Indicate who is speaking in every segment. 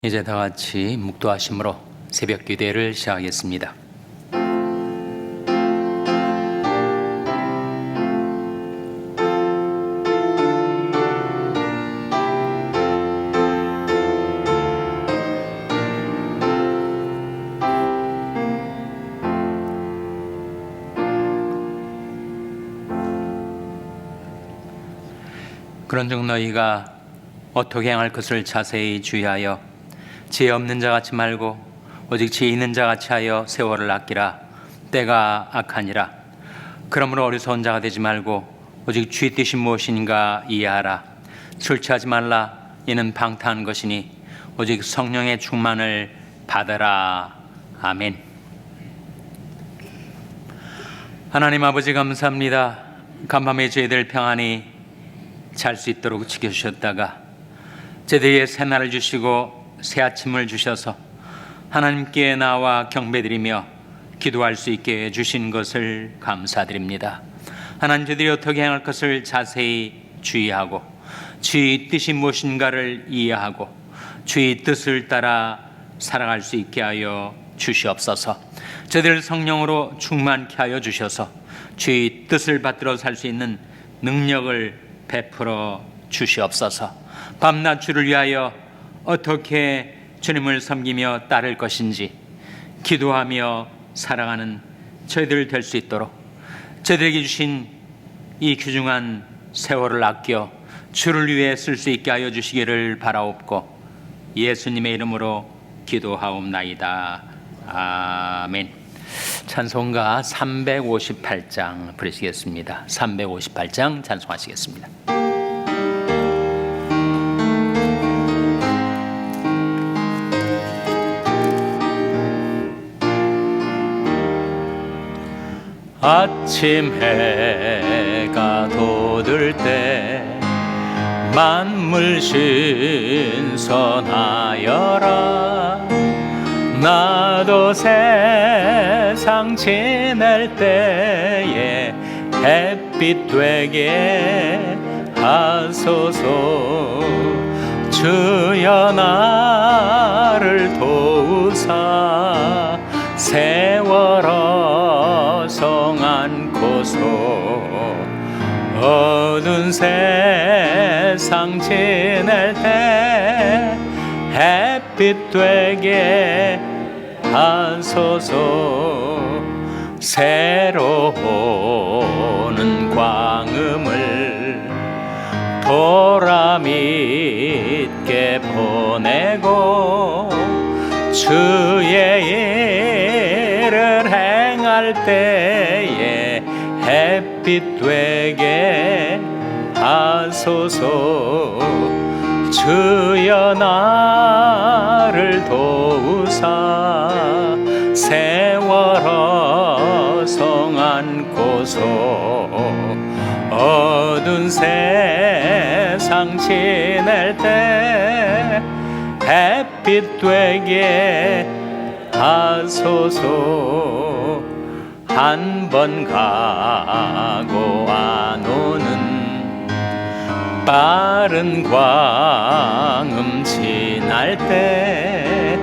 Speaker 1: 이제 다 같이 묵도하심으로 새벽 기도회를 시작하겠습니다. 그런즉 너희가 어떻게 행할 것을 자세히 주의하여 지혜 없는 자같이 말고 오직 지혜 있는 자같이 하여 세월을 아끼라. 때가 악하니라. 그러므로 어리석은 자가 되지 말고 오직 주의 뜻이 무엇인가 이해하라. 술 취하지 말라. 이는 방탕한 것이니 오직 성령의 충만을 받아라. 아멘. 하나님 아버지 감사합니다. 간밤에 저희들 평안히 잘 수 있도록 지켜주셨다가 저희들에게 새날을 주시고 새 아침을 주셔서 하나님께 나와 경배드리며 기도할 수 있게 해주신 것을 감사드립니다. 하나님, 저희들이 어떻게 행할 것을 자세히 주의하고 주의 뜻이 무엇인가를 이해하고 주의 뜻을 따라 살아갈 수 있게 하여 주시옵소서. 저희들 성령으로 충만케 하여 주셔서 주의 뜻을 받들어 살 수 있는 능력을 베풀어 주시옵소서. 밤낮 주를 위하여 어떻게 주님을 섬기며 따를 것인지 기도하며 살아가는 저희들 될 수 있도록 저희들에게 주신 이 귀중한 세월을 아껴 주를 위해 쓸 수 있게 하여 주시기를 바라옵고 예수님의 이름으로 기도하옵나이다. 아멘. 찬송가 358장 부르시겠습니다. 358장 찬송하시겠습니다. 아침 해가 돋을 때 만물 신선하여라. 나도 세상 지낼 때에 햇빛 되게 하소서. 주여 나를 도우사 세월 어성 안고서 어두운 세상 지낼 때 햇빛 되게 하소서. 새로 오는 광음을 보람 있게 보내고 주의 일을 행할 때에 햇빛 되게 하소서. 주여 나를 도우사 세월 어성 안고서 어두운 세상 지낼 때 햇빛 되게 하소서. 한 번 가고 안 오는 빠른 광음 지날 때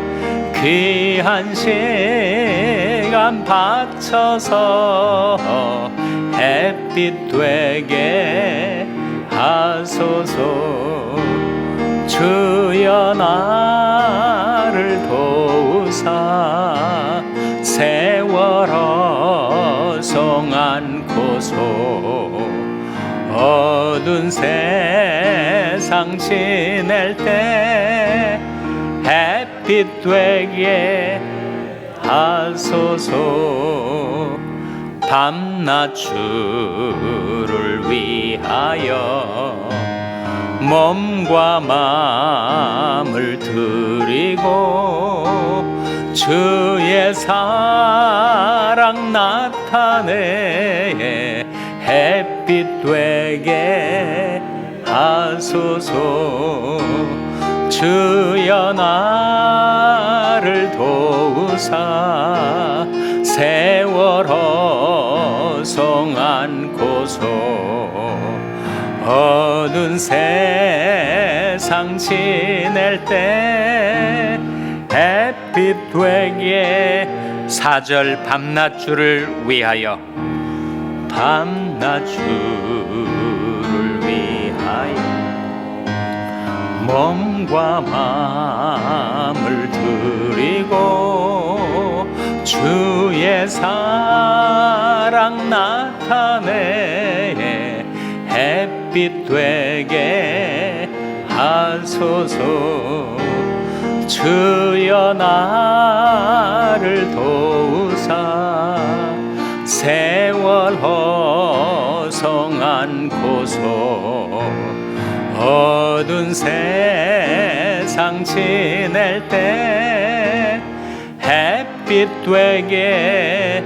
Speaker 1: 귀한 시간 바쳐서 햇빛 되게 하소서. 주여 나를 도우사 세월 어성 안고서 어두운 세상 지낼 때 햇빛 되게 하소서. 밤낮 주를 위하여 몸과 마음을 드리고 주의 사랑 나타내 햇빛 되게 하소서. 주여 나를 도우사 세월 어성 안고서 어두운 세상 세상 지낼 때 햇빛 되게 4절 밤낮주를 위하여 밤낮주를 위하여 몸과 마음을 드리고 주의 사랑 나타내 햇빛 되게 하소서. 주여 나를 도우사 세월 허송 않고서 어두운 세상 지낼 때 햇빛 되게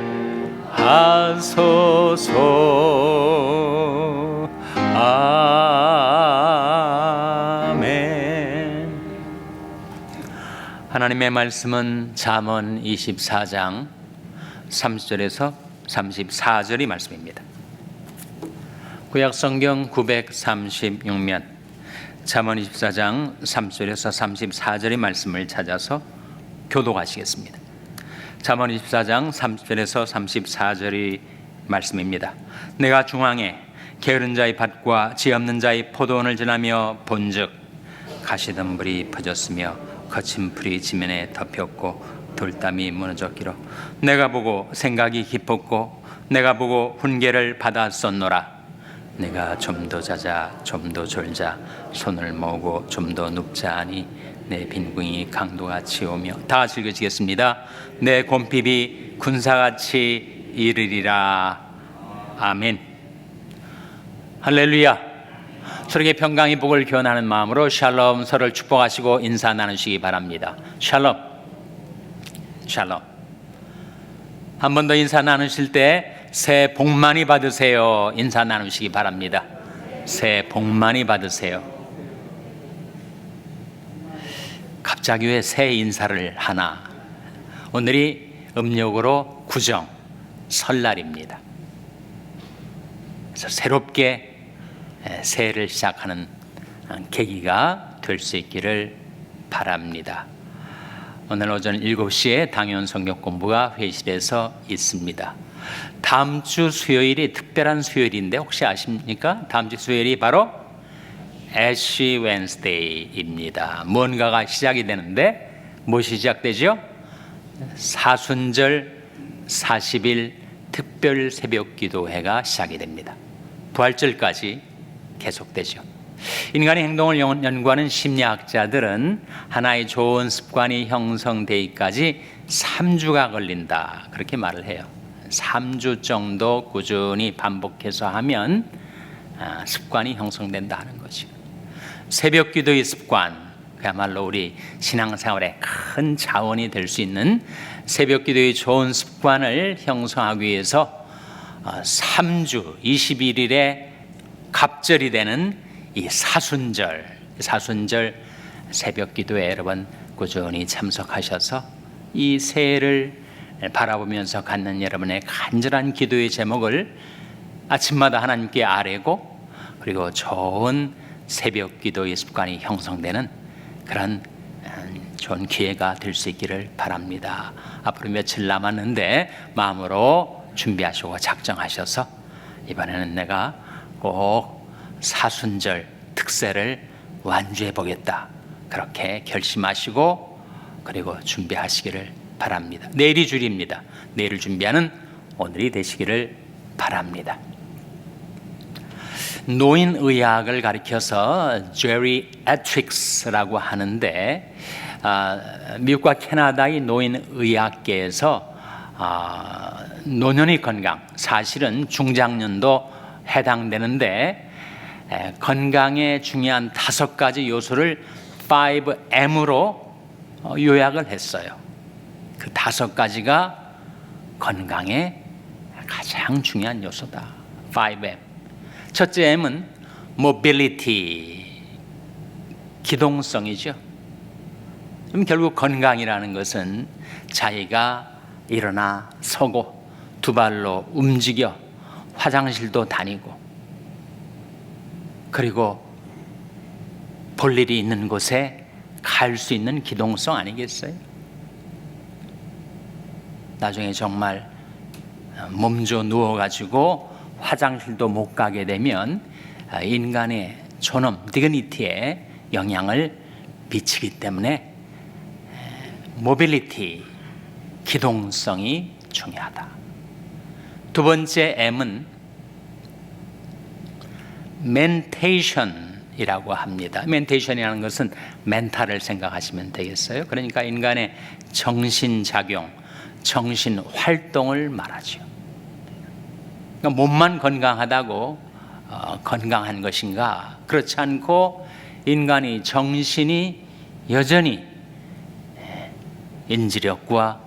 Speaker 1: 하소서. 아멘. 하나님의 말씀은 잠언 24장 30절에서 34절이 말씀입니다. 구약성경 936면 잠언 24장 30절에서 34절의 말씀을 찾아서 교독하시겠습니다. 잠언 24장 30절에서 34절의 말씀입니다. 내가 중앙에 게으른 자의 밭과 지 없는 자의 포도원을 지나며 본즉 가시덤불이 퍼졌으며 거친 풀이 지면에 덮였고 돌담이 무너졌기로 내가 보고 생각이 깊었고 내가 보고 훈계를 받았었노라. 내가 좀 더 자자 좀 더 졸자 손을 모으고 좀 더 눕자 하니 내 빈궁이 강도같이 오며. 다 같이 읽으시겠습니다. 내 곰핍이 군사같이 이르리라. 아멘. 할렐루야. 서로에게 평강의 복을 기원하는 마음으로 샬롬, 서로를 축복하시고 인사 나누시기 바랍니다. 샬롬. 샬롬. 한 번 더 인사 나누실 때 새해 복 많이 받으세요 인사 나누시기 바랍니다. 새해 복 많이 받으세요. 갑자기 왜 새해 인사를 하나? 오늘이 음력으로 구정 설날입니다. 그래서 새롭게 새해를 시작하는 계기가 될 수 있기를 바랍니다. 오늘 오전 7시에 당연 성경 공부가 회의실에서 있습니다. 다음 주 수요일이 특별한 수요일인데 혹시 아십니까? 다음 주 수요일이 바로 애쉬 웬스데이입니다. 뭔가가 시작이 되는데 무엇이 시작되죠? 사순절 40일 특별 새벽 기도회가 시작이 됩니다. 부활절까지 계속되죠. 인간의 행동을 연구하는 심리학자들은 하나의 좋은 습관이 형성되기까지 3주가 걸린다 그렇게 말을 해요. 3주 정도 꾸준히 반복해서 하면 습관이 형성된다 하는 거죠. 새벽 기도의 습관, 그야말로 우리 신앙생활에 큰 자원이 될 수 있는 새벽 기도의 좋은 습관을 형성하기 위해서 3주 21일에 갑절이 되는 이 사순절 새벽 기도에 여러분 꾸준히 참석하셔서 이 새해를 바라보면서 갖는 여러분의 간절한 기도의 제목을 아침마다 하나님께 아뢰고 그리고 좋은 새벽 기도의 습관이 형성되는 그런 좋은 기회가 될 수 있기를 바랍니다. 앞으로 며칠 남았는데 마음으로 준비하시고 작정하셔서 이번에는 내가 꼭 사순절 특세를 완주해 보겠다 그렇게 결심하시고 그리고 준비하시기를 바랍니다. 내일이 주일입니다. 내일을 준비하는 오늘이 되시기를 바랍니다. 노인의학을 가리켜서 제리 애트릭스라고 하는데 미국과 캐나다의 노인의학계에서 노년의 건강, 사실은 중장년도 해당되는데 건강에 중요한 5가지 요소를 5M으로 요약을 했어요. 그 5가지가 건강에 가장 중요한 요소다. 5M. 첫째 M은 mobility, 기동성이죠. 그럼 결국 건강이라는 것은 자기가 일어나 서고 두 발로 움직여 화장실도 다니고 그리고 볼 일이 있는 곳에 갈 수 있는 기동성 아니겠어요? 나중에 정말 몸져 누워가지고 화장실도 못 가게 되면 인간의 존엄, 디그니티에 영향을 미치기 때문에 모빌리티, 기동성이 중요하다. 두 번째 M은 멘테이션이라고 합니다. 멘테이션이라는 것은 멘탈을 생각하시면 되겠어요. 그러니까 인간의 정신작용, 정신활동을 말하죠. 그러니까 몸만 건강하다고 건강한 것인가? 그렇지 않고 인간이 정신이 여전히 인지력과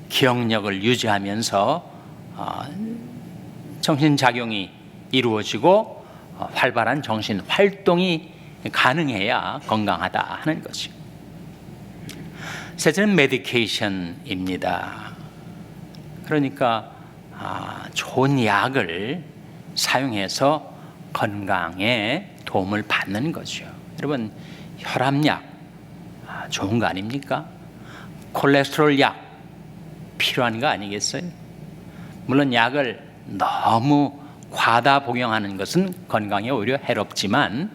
Speaker 1: 기억력을 유지하면서 정신작용이 이루어지고 활발한 정신활동이 가능해야 건강하다 하는 것이죠. 셋째는 메디케이션입니다. 그러니까 좋은 약을 사용해서 건강에 도움을 받는 거죠. 여러분, 혈압약 좋은 거 아닙니까? 콜레스테롤 약 필요한 거 아니겠어요? 물론 약을 너무 과다 복용하는 것은 건강에 오히려 해롭지만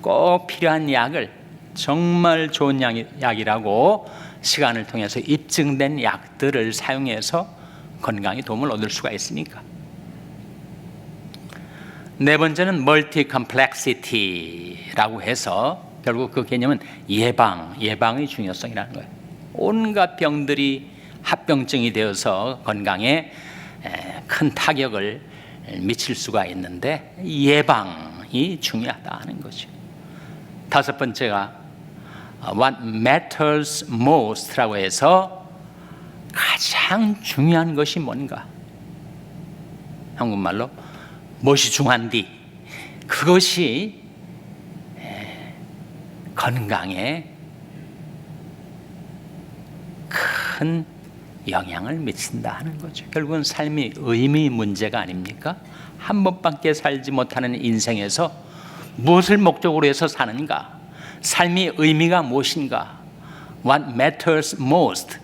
Speaker 1: 꼭 필요한 약을 정말 좋은 약이라고 시간을 통해서 입증된 약들을 사용해서 건강에 도움을 얻을 수가 있으니까. 네 번째는 멀티 컴플렉시티라고 해서 결국 그 개념은 예방의 중요성이라는 거예요. 온갖 병들이 합병증이 되어서 건강에 큰 타격을 미칠 수가 있는데 예방이 중요하다 하는 거죠. 다섯 번째가 What matters most라고 해서 가장 중요한 것이 뭔가? 한국말로 무엇이 중요한디? 그것이 건강에 큰 영향을 미친다 하는 거죠. 결국은 삶이 의미 문제가 아닙니까? 한 번밖에 살지 못하는 인생에서 무엇을 목적으로 해서 사는가? 삶의 의미가 무엇인가? What matters most?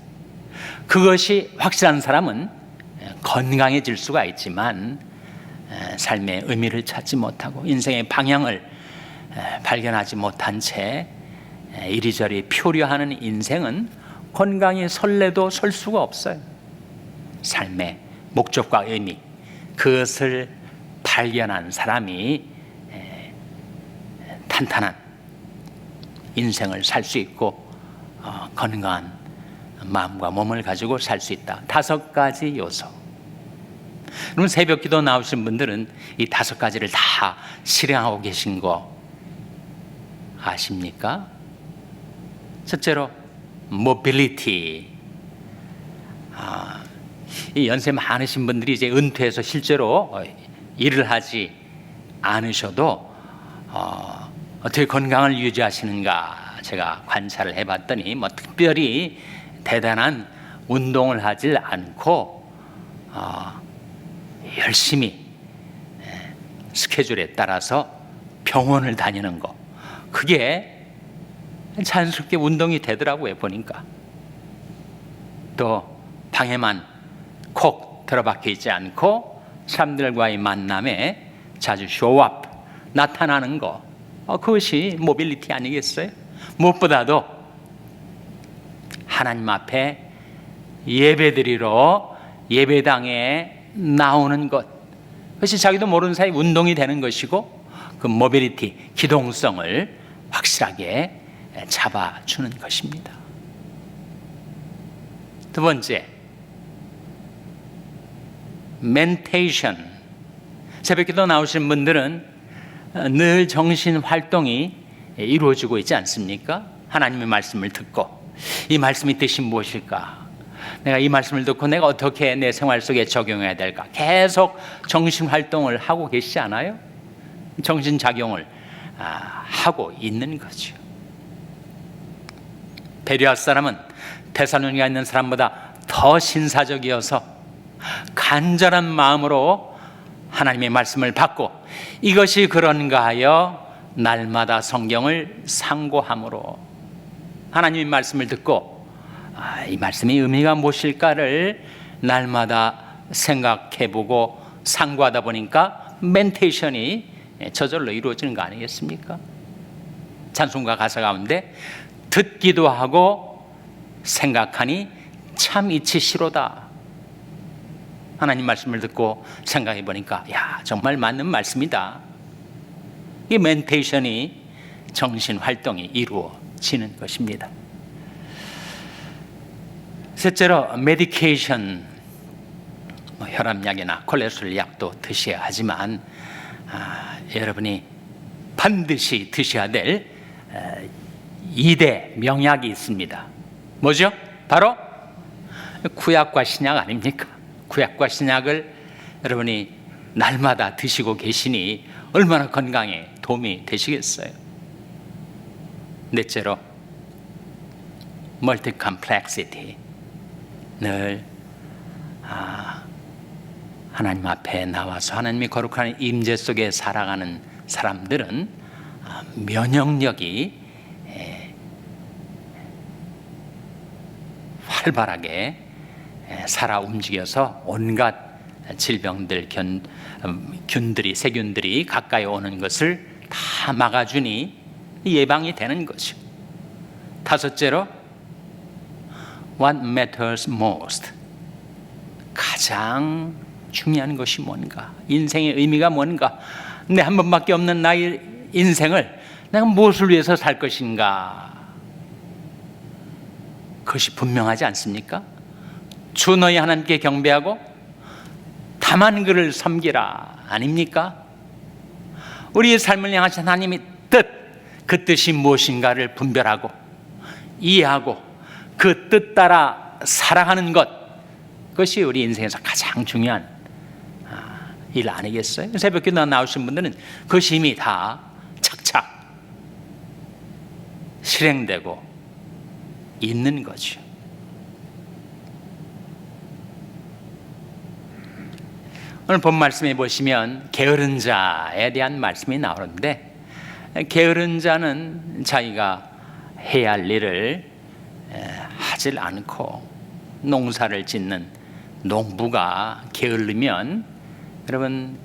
Speaker 1: 그것이 확실한 사람은 건강해질 수가 있지만 삶의 의미를 찾지 못하고 인생의 방향을 발견하지 못한 채 이리저리 표류하는 인생은 건강이 설레도 설 수가 없어요. 삶의 목적과 의미, 그것을 발견한 사람이 탄탄한 인생을 살 수 있고 건강한 마음과 몸을 가지고 살 수 있다. 다섯 가지 요소. 그럼 새벽기도 나오신 분들은 이 다섯 가지를 다 실행하고 계신 거 아십니까? 첫째로 모빌리티. 이 연세 많으신 분들이 이제 은퇴해서 실제로 일을 하지 않으셔도 어떻게 건강을 유지하시는가 제가 관찰을 해봤더니 뭐 특별히 대단한 운동을 하질 않고 열심히 스케줄에 따라서 병원을 다니는 거, 그게 자연스럽게 운동이 되더라고요. 보니까 또 방에만 콕 들어박혀 있지 않고 사람들과의 만남에 자주 쇼업 나타나는 거, 그것이 모빌리티 아니겠어요? 무엇보다도 하나님 앞에 예배드리러 예배당에 나오는 것, 그것이 자기도 모르는 사이 운동이 되는 것이고 그 모빌리티, 기동성을 확실하게 잡아주는 것입니다. 두 번째, 멘테이션. 새벽기도 나오신 분들은 늘 정신 활동이 이루어지고 있지 않습니까? 하나님의 말씀을 듣고 이 말씀의 뜻이 무엇일까? 내가 이 말씀을 듣고 내가 어떻게 내 생활 속에 적용해야 될까? 계속 정신 활동을 하고 계시지 않아요? 정신 작용을 하고 있는 거죠. 베레아 사람은 데살로니가 있는 사람보다 더 신사적이어서 간절한 마음으로 하나님의 말씀을 받고 이것이 그런가 하여 날마다 성경을 상고함으로 하나님의 말씀을 듣고 이 말씀의 의미가 무엇일까를 날마다 생각해보고 상고하다 보니까 멘테이션이 저절로 이루어지는 거 아니겠습니까? 찬송가 가사 가운데 듣기도 하고 생각하니 참 이치시로다. 하나님 말씀을 듣고 생각해 보니까 정말 맞는 말씀이다. 이 멘테이션이 정신 활동이 이루어지는 것입니다. 셋째로 메디케이션, 혈압약이나 콜레스테롤 약도 드셔야 하지만 여러분이 반드시 드셔야 될 2대 명약이 있습니다. 뭐죠? 바로 구약과 신약 아닙니까? 구약과 신약을 여러분이 날마다 드시고 계시니 얼마나 건강에 도움이 되시겠어요? 넷째로 멀티 컴플렉시티, 늘 하나님 앞에 나와서 하나님의 거룩한 임재 속에 살아가는 사람들은 면역력이 활발하게 살아 움직여서 온갖 질병들, 균들이, 세균들이 가까이 오는 것을 다 막아주니 예방이 되는 거죠. 다섯째로 What matters most, 가장 중요한 것이 뭔가, 인생의 의미가 뭔가, 내 한 번밖에 없는 나의 인생을 내가 무엇을 위해서 살 것인가, 그것이 분명하지 않습니까? 주 너희 하나님께 경배하고 다만 그를 섬기라 아닙니까? 우리의 삶을 향하신 하나님의 뜻, 그 뜻이 무엇인가를 분별하고 이해하고 그 뜻 따라 살아가는 것, 그것이 우리 인생에서 가장 중요한 일 아니겠어요? 새벽기도 나오신 분들은 그것이 이미 다 착착 실행되고 있는 거죠. 오늘 본 말씀에 보시면 게으른 자에 대한 말씀이 나오는데, 게으른 자는 자기가 해야 할 일을 하질 않고 농사를 짓는 농부가 게을르면 여러분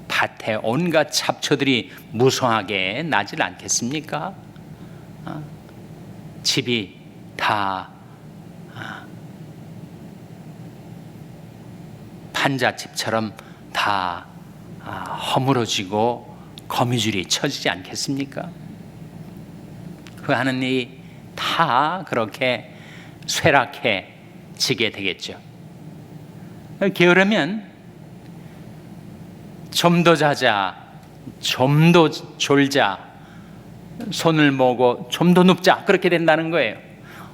Speaker 1: 밭에 온갖 잡초들이 무성하게 나질 않겠습니까? 집이 다 판잣집처럼 다 허물어지고 거미줄이 쳐지지 않겠습니까? 그 하는 일이 다 그렇게 쇠락해지게 되겠죠. 게으르면 좀 더 자자, 좀 더 졸자, 손을 모으고 좀 더 눕자, 그렇게 된다는 거예요.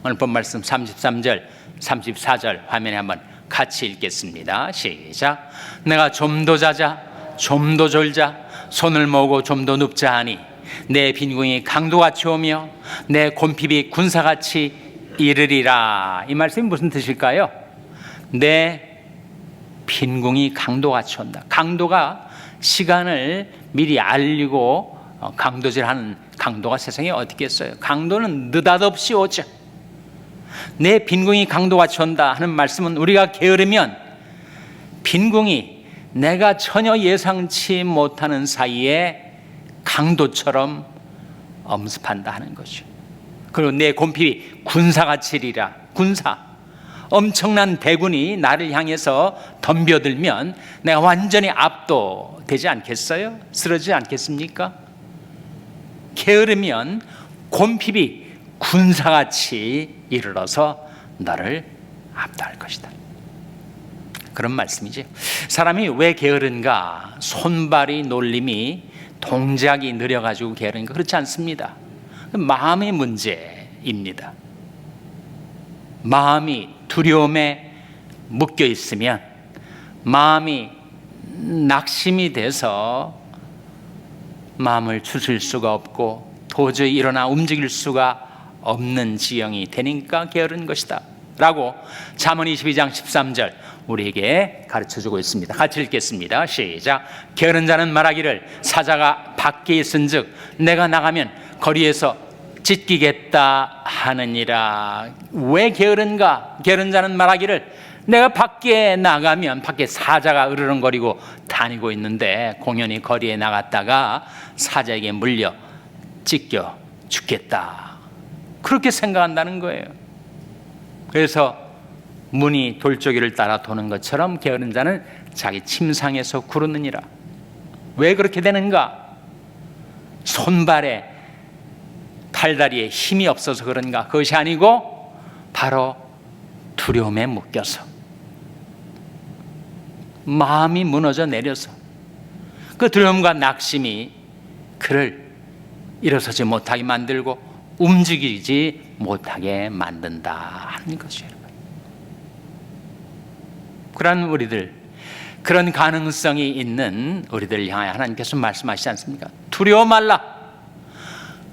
Speaker 1: 오늘 본 말씀 33절, 34절 화면에 한번 같이 읽겠습니다. 시작. 내가 좀 더 자자, 좀 더 졸자, 손을 모으고 좀 더 눕자 하니 내 빈궁이 강도같이 오며 내 곰핍이 군사같이 이르리라. 이 말씀이 무슨 뜻일까요? 내 빈궁이 강도같이 온다. 강도가 시간을 미리 알리고 강도질하는 강도가 세상에 어디 있겠어요? 강도는 느닷없이 오죠. 내 빈궁이 강도같이 온다 하는 말씀은 우리가 게으르면 빈궁이 내가 전혀 예상치 못하는 사이에 강도처럼 엄습한다 하는 거죠. 그리고 내 곰핍이 군사같이 이리라. 군사, 엄청난 대군이 나를 향해서 덤벼들면 내가 완전히 압도되지 않겠어요? 쓰러지지 않겠습니까? 게으르면 곰핍이 군사같이 이르러서 너를 압도할 것이다. 그런 말씀이죠. 사람이 왜 게으른가? 손발이 놀림이, 동작이 느려가지고 게으른가? 그렇지 않습니다. 마음의 문제입니다. 마음이 두려움에 묶여 있으면, 마음이 낙심이 돼서 마음을 추스릴 수가 없고 도저히 일어나 움직일 수가 없는 지형이 되니까 게으른 것이다 라고 잠언 22장 13절 우리에게 가르쳐주고 있습니다. 같이 읽겠습니다. 시작. 게으른 자는 말하기를 사자가 밖에 있은즉 내가 나가면 거리에서 찢기겠다 하느니라. 왜 게으른가? 게으른 자는 말하기를 내가 밖에 나가면 밖에 사자가 으르렁거리고 다니고 있는데 공연히 거리에 나갔다가 사자에게 물려 찢겨 죽겠다. 그렇게 생각한다는 거예요. 그래서 문이 돌조기를 따라 도는 것처럼 게으른 자는 자기 침상에서 구르느니라. 왜 그렇게 되는가? 손발에 팔다리에 힘이 없어서 그런가? 그것이 아니고 바로 두려움에 묶여서, 마음이 무너져 내려서 그 두려움과 낙심이 그를 일어서지 못하게 만들고 움직이지 못하게 만든다 하는 것이에요. 그런 우리들, 그런 가능성이 있는 우리들을 향하여 하나님께서 말씀하시지 않습니까? 두려워 말라.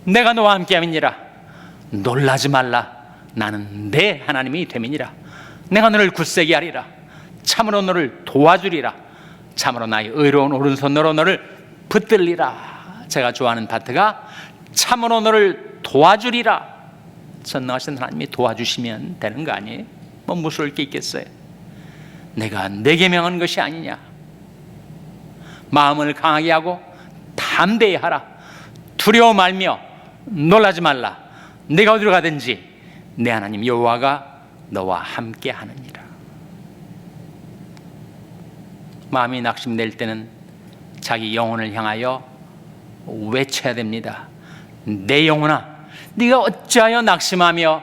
Speaker 1: 내가 너와 함께함이니라. 놀라지 말라. 나는 내 하나님이 됨이니라. 내가 너를 굳세게 하리라. 참으로 너를 도와주리라. 참으로 나의 의로운 오른손으로 너를 붙들리라. 제가 좋아하는 파트가 참으로 너를 도와주리라. 전능하신 하나님이 도와주시면 되는 거 아니에요? 뭐 무서울 게 있겠어요? 내가 내게 명한 것이 아니냐. 마음을 강하게 하고 담대히 하라. 두려워 말며 놀라지 말라. 내가 어디로 가든지 내 하나님 여호와가 너와 함께 하느니라. 마음이 낙심될 때는 자기 영혼을 향하여 외쳐야 됩니다. 내 영혼아, 네가 어찌하여 낙심하며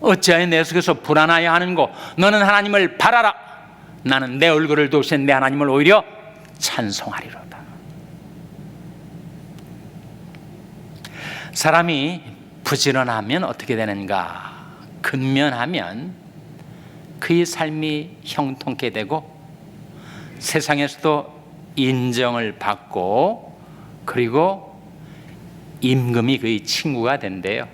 Speaker 1: 어찌하여 내 속에서 불안하여 하는고? 너는 하나님을 바라라. 나는 내 얼굴을 도우신 내 하나님을 오히려 찬송하리로다. 사람이 부지런하면 어떻게 되는가? 근면하면 그의 삶이 형통케 되고 세상에서도 인정을 받고 그리고 임금이 그의 친구가 된대요.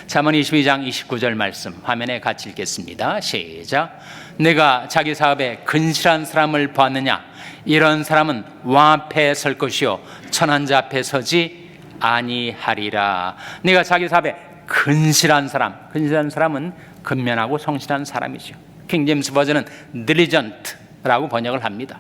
Speaker 1: 잠언 22장 29절 말씀 화면에 같이 읽겠습니다. 시작. 내가 자기 사업에 근실한 사람을 보았느냐? 이런 사람은 왕 앞에 설 것이요 천한 자 앞에 서지 아니하리라. 내가 자기 사업에 근실한 사람, 근실한 사람은 근면하고 성실한 사람이죠. 킹제임스 버전은 diligent라고 번역을 합니다.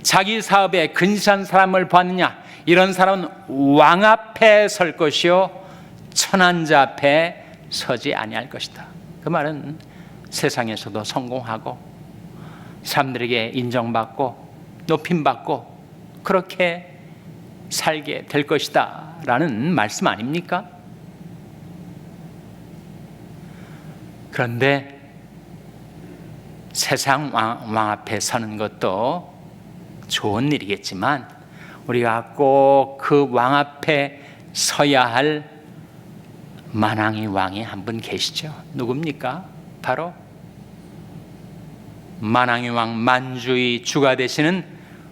Speaker 1: 자기 사업에 근실한 사람을 보았느냐? 이런 사람은 왕 앞에 설 것이요 천한 자 앞에 서지 아니할 것이다. 그 말은 세상에서도 성공하고 사람들에게 인정받고 높임받고 그렇게 살게 될 것이다 라는 말씀 아닙니까? 그런데 세상 왕 앞에 서는 것도 좋은 일이겠지만 우리가 꼭 그 왕 앞에 서야 할 만왕의 왕이 한 분 계시죠. 누굽니까? 바로 만왕의 왕 만주의 주가 되시는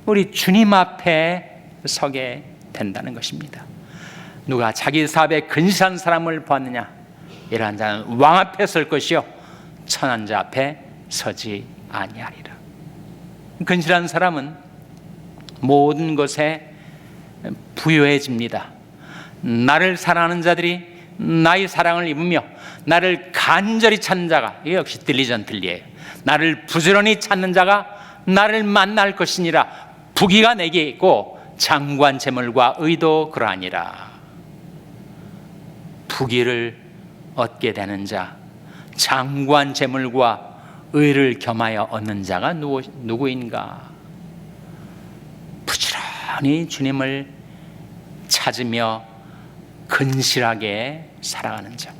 Speaker 1: 우리 주님 앞에 서게 된다는 것입니다. 누가 자기 사업에 근실한 사람을 보았느냐? 이러한 자는 왕 앞에 설 것이요 천한 자 앞에 서지 아니하리라. 근실한 사람은 모든 것에 부유해집니다. 나를 사랑하는 자들이 나의 사랑을 입으며 나를 간절히 찾는 자가, 이게 역시 딜리전틀리예요. 나를 부지런히 찾는 자가 나를 만날 것이니라. 부귀가 내게 있고 장관 재물과 의도 그러하니라. 부귀를 얻게 되는 자, 장관 재물과 의를 겸하여 얻는 자가 누구인가? 부지런히 주님을 찾으며 근실하게 살아가는 자.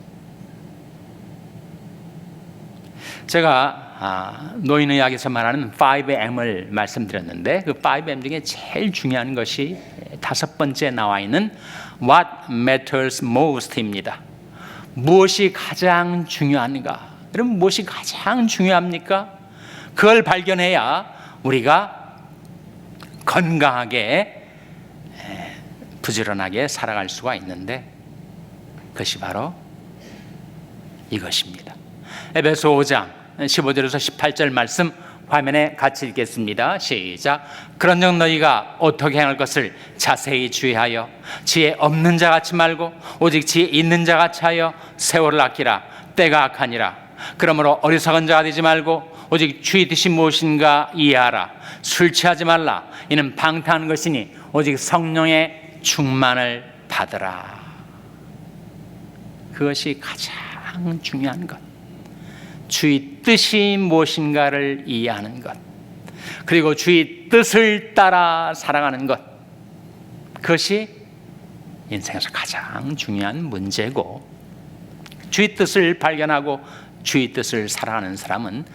Speaker 1: 제가 노인의학에서 말하는 5M을 말씀드렸는데 그 5M 중에 제일 중요한 것이 5번째 나와 있는 What matters most입니다. 무엇이 가장 중요한가? 여러분, 무엇이 가장 중요합니까? 그걸 발견해야 우리가 건강하게 부지런하게 살아갈 수가 있는데 그것이 바로 이것입니다. 에베소 5장 15절에서 18절 말씀 화면에 같이 읽겠습니다. 시작. 그런즉 너희가 어떻게 행할 것을 자세히 주의하여 지혜 없는 자같이 말고 오직 지혜 있는 자같이 하여 세월을 아끼라. 때가 악하니라. 그러므로 어리석은 자가 되지 말고 오직 주의 뜻이 무엇인가 이해하라. 술 취하지 말라. 이는 방탕한 것이니 오직 성령의 충만을 받으라. 그것이 가장 중요한 것. 주의 뜻이 무엇인가를 이해하는 것, 그리고 주의 뜻을 따라 살아가는 것, 그것이 인생에서 가장 중요한 문제고, 주의 뜻을 발견하고 주의 뜻을 살아가는 사람은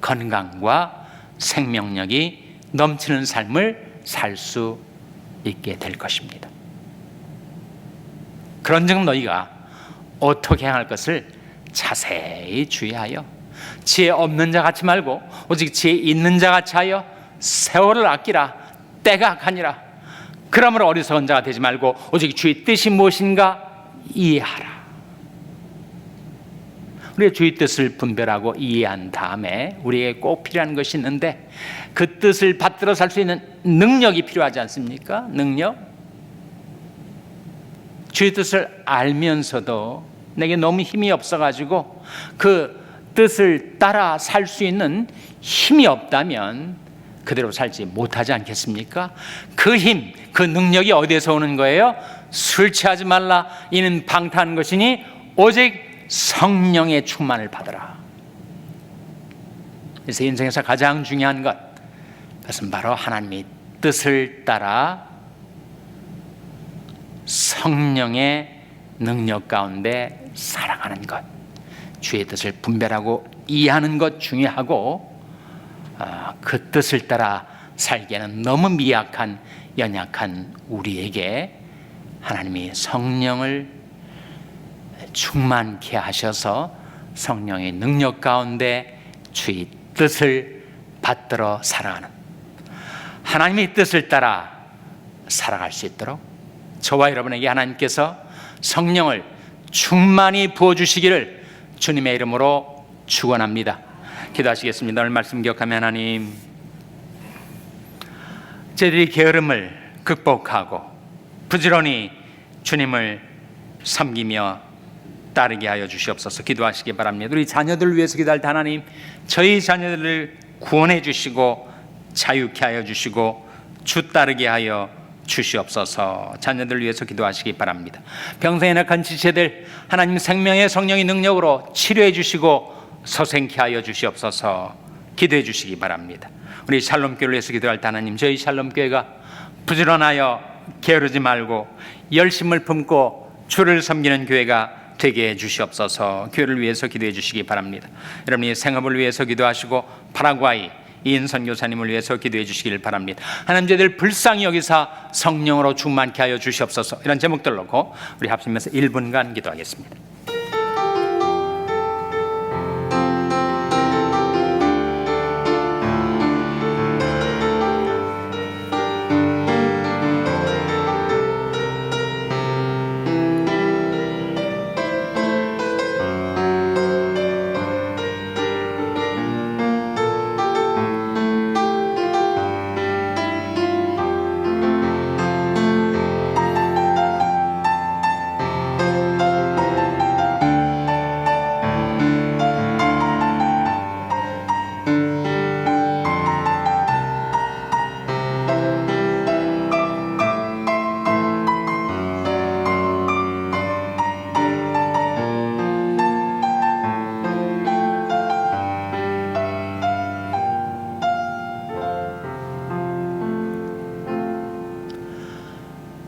Speaker 1: 건강과 생명력이 넘치는 삶을 살 수 있게 될 것입니다. 그런즉 너희가 어떻게 행할 것을 자세히 주의하여 지혜 없는 자 같이 말고 오직 지혜 있는 자 같이 하여 세월을 아끼라. 때가 악하니라. 그러므로 어리석은 자가 되지 말고 오직 주의 뜻이 무엇인가 이해하라. 우리의 주의 뜻을 분별하고 이해한 다음에 우리에게 꼭 필요한 것이 있는데, 그 뜻을 받들어 살 수 있는 능력이 필요하지 않습니까? 능력. 주의 뜻을 알면서도 내게 너무 힘이 없어가지고 그 뜻을 따라 살 수 있는 힘이 없다면 그대로 살지 못하지 않겠습니까? 그 힘, 그 능력이 어디에서 오는 거예요? 술 취하지 말라. 이는 방탕한 것이니 오직 성령의 충만을 받으라. 그래서 인생에서 가장 중요한 것, 그것은 바로 하나님의 뜻을 따라 성령의 능력 가운데 살아가는 것, 주의 뜻을 분별하고 이해하는 것 중요하고, 그 뜻을 따라 살기에는 너무 미약한 연약한 우리에게 하나님이 성령을 충만케 하셔서 성령의 능력 가운데 주의 뜻을 받들어 살아가는, 하나님의 뜻을 따라 살아갈 수 있도록 저와 여러분에게 하나님께서 성령을 충만히 부어주시기를 주님의 이름으로 축원합니다. 기도하시겠습니다. 오늘 말씀 기억하며 하나님, 저희들이 게으름을 극복하고 부지런히 주님을 섬기며 따르게 하여 주시옵소서. 기도하시기 바랍니다. 우리 자녀들을 위해서 기도할 때 하나님, 저희 자녀들을 구원해 주시고 자유케 하여 주시고 주 따르게 하여 주시옵소서. 자녀들을 위해서 기도하시기 바랍니다. 병상에 낙한 지체들 하나님 생명의 성령의 능력으로 치료해 주시고 서생케 하여 주시옵소서. 기도해 주시기 바랍니다. 우리 샬롬교회를 위해서 기도할 때 하나님, 저희 샬롬교회가 부지런하여 게으르지 말고 열심을 품고 주를 섬기는 교회가 되게 해 주시옵소서. 교회를 위해서 기도해 주시기 바랍니다. 여러분이 생업을 위해서 기도하시고 파라과이 이인 선교사님을 위해서 기도해 주시길 바랍니다. 하나님, 저희들 불쌍히 여기사 성령으로 충만케 하여 주시옵소서. 이런 제목들 놓고 우리 합심해서 1분간 기도하겠습니다.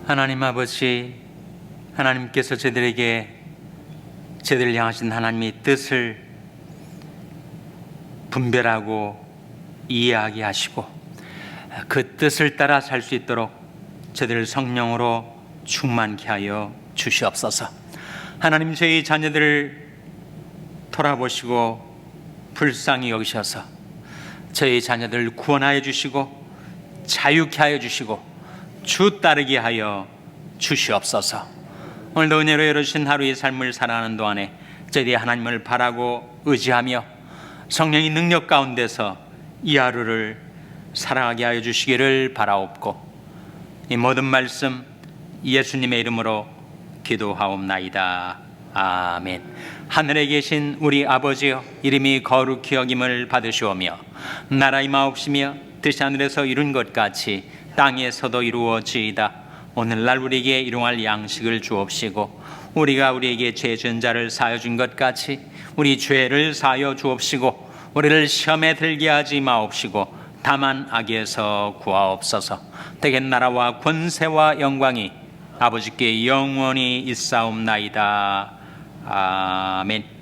Speaker 1: 하나님 아버지, 하나님께서 저희들에게 저희들을 향하신 하나님의 뜻을 분별하고 이해하게 하시고 그 뜻을 따라 살 수 있도록 저희들을 성령으로 충만케 하여 주시옵소서. 하나님, 저희 자녀들을 돌아보시고 불쌍히 여기셔서 저희 자녀들을 구원하여 주시고 자유케 하여 주시고 주 따르게 하여 주시옵소서. 오늘도 은혜로 열어주신 하루의 삶을 살아가는 동안에 저희들이 하나님을 바라고 의지하며 성령의 능력 가운데서 이 하루를 사랑하게 하여 주시기를 바라옵고 이 모든 말씀 예수님의 이름으로 기도하옵나이다. 아멘. 하늘에 계신 우리 아버지여, 이름이 거룩히 여김을 받으시오며 나라의 마옵시며 뜻이 하늘에서 이룬 것 같이 땅에서도 이루어지이다. 오늘날 우리에게 일용할 양식을 주옵시고 우리가 우리에게 죄 지은 자를 사하여 준 것 같이 우리 죄를 사하여 주옵시고 우리를 시험에 들게 하지 마옵시고 다만 악에서 구하옵소서. 대개 나라와 권세와 영광이 아버지께 영원히 있사옵나이다. 아멘.